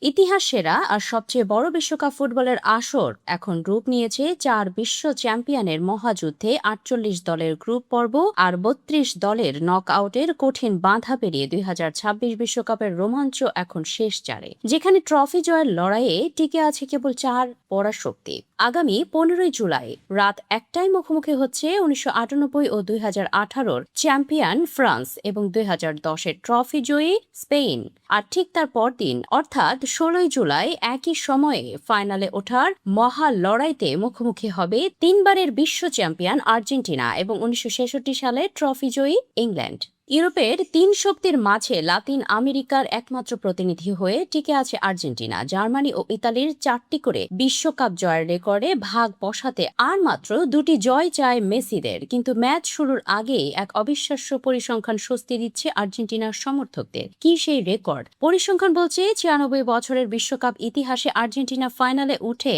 ইতিহাস সেরা আর সবচেয়ে বড় বিশ্বকাপ ফুটবলের আসর এখন রূপ নিয়েছে 4 বিশ্ব চ্যাম্পিয়নের মহাযুদ্ধে। 48 দলের গ্রুপ পর্ব আর 32 দলের নক আউটের কঠিন বাঁধা পেরিয়ে 2026 বিশ্বকাপের রোমাঞ্চ এখন শেষ চারে, যেখানে ট্রফি জয়ের লড়াইয়ে টিকে আছে কেবল 4 পরাশক্তি। আগামী 15 জুলাই রাত 1টায় মুখোমুখি হচ্ছে 1998 ও 2018-র চ্যাম্পিয়ন ফ্রান্স এবং 2010-এর ট্রফি জয়ী স্পেন। আর ঠিক তার পরদিন অর্থাৎ 16 জুলাই একই সময়ে ফাইনালে ওঠার মহা লড়াইতে মুখোমুখি হবে তিনবারের বিশ্ব চ্যাম্পিয়ন আর্জেন্টিনা এবং 1966 সালে ট্রফি জয়ী ইংল্যান্ড। ইউরোপের 3 শক্তির মাঝে লাতিন আমেরিকার একমাত্র প্রতিনিধি হয়ে টিকে আছে আর্জেন্টিনা। জার্মানি ও ইতালির 4টি করে বিশ্বকাপ জয়ের রেকর্ডে ভাগ বসাতে আর মাত্র 2টি জয় চায় মেসিদের। কিন্তু ম্যাচ শুরুর আগেই এক অবিশ্বাস্য পরিসংখ্যান স্বস্তি দিচ্ছে আর্জেন্টিনার সমর্থকদের। কি সেই রেকর্ড? পরিসংখ্যান বলছে 96 বছরের বিশ্বকাপ ইতিহাসে আর্জেন্টিনা ফাইনালে উঠে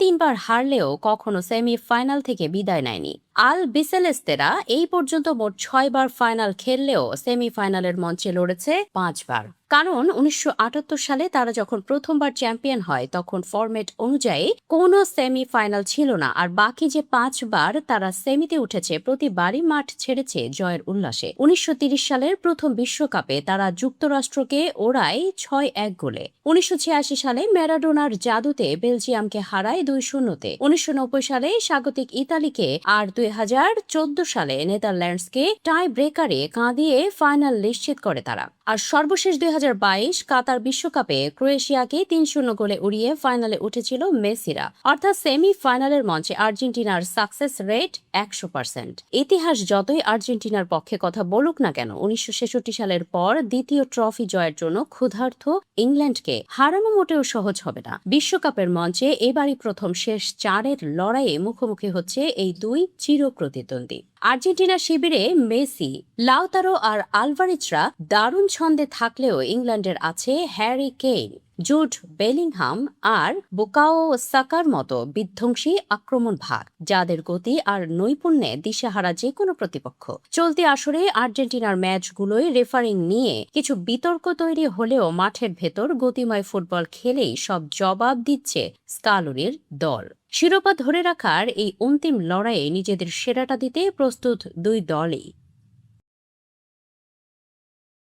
তিনবার হারলেও কখনো সেমি-ফাইনাল থেকে বিদায় নেয়নি। আল বিসেলেস্তেরা এই পর্যন্ত মোট 6বার ফাইনাল খেললেও সেমিফাইনালের মঞ্চে লড়েছে 5বার। কারণ 1978 সালে তারা যখন প্রথমবার চ্যাম্পিয়ন হয় তখন ফরম্যাট অনুযায়ী কোনো সেমিফাইনাল ছিল না, আর বাকি যে 5বার তারা সেমিতে উঠেছে প্রতিবারই মাঠ ছেড়েছে জয়ের উল্লাসে। 1930 সালের প্রথম বিশ্বকাপে তারা যুক্তরাষ্ট্রকে ওড়ায় 6-1 গোলে। 1986 সালে ম্যারাডোনার জাদুতে বেলজিয়ামকে হারায় 2-0-তে। 1990 সালে স্বাগতিক ইতালিকে আর 2014 সালে নেদারল্যান্ডসকে টাই ব্রেকারে কাঁদিয়ে ফাইনাল নিশ্চিত করে তারা। আর সর্বশেষ 2022 কাতার বিশ্বকাপে ক্রোয়েশিয়াকে 3-0 গোলে উড়িয়ে ফাইনালে উঠেছিল মেসিরা। অর্থাৎ সেমি-ফাইনালের মঞ্চে আর্জেন্টিনার সাকসেস রেট 100%। ইতিহাস যতই আর্জেন্টিনার পক্ষে কথা বলুক না কেন, 1966 সালের পর দ্বিতীয় ট্রফি জয়ের জন্য ক্ষুধার্ত ইংল্যান্ডকে হারানো মোটেও সহজ হবে না। বিশ্বকাপের মঞ্চে এবারই প্রথম শেষ চারের লড়াইয়ে মুখোমুখি হচ্ছে এই দুই চিরপ্রতিদ্বন্দ্বী। আর্জেন্টিনা শিবিরে মেসি, লাউতারো আর আলভারেজরা দারুণ ছন্দে থাকলেও ইংল্যান্ডের আছে হ্যারি কেইন, জুড বেলিংহাম আর বুকাও সাকার মতো বিধ্বংসী আক্রমণ ভাগ, যাদের গতি আর নৈপুণ্যে দিশেহারা যে কোনো প্রতিপক্ষ। চলতি আসরে আর্জেন্টিনার ম্যাচগুলোয় রেফারিং নিয়ে কিছু বিতর্ক তৈরি হলেও মাঠের ভেতর গতিময় ফুটবল খেলেই সব জবাব দিচ্ছে স্কালোরির দল। শিরোপা ধরে রাখার এই অন্তিম লড়াইয়ে নিজেদের সেরাটা দিতে প্রস্তুত দুই দলই।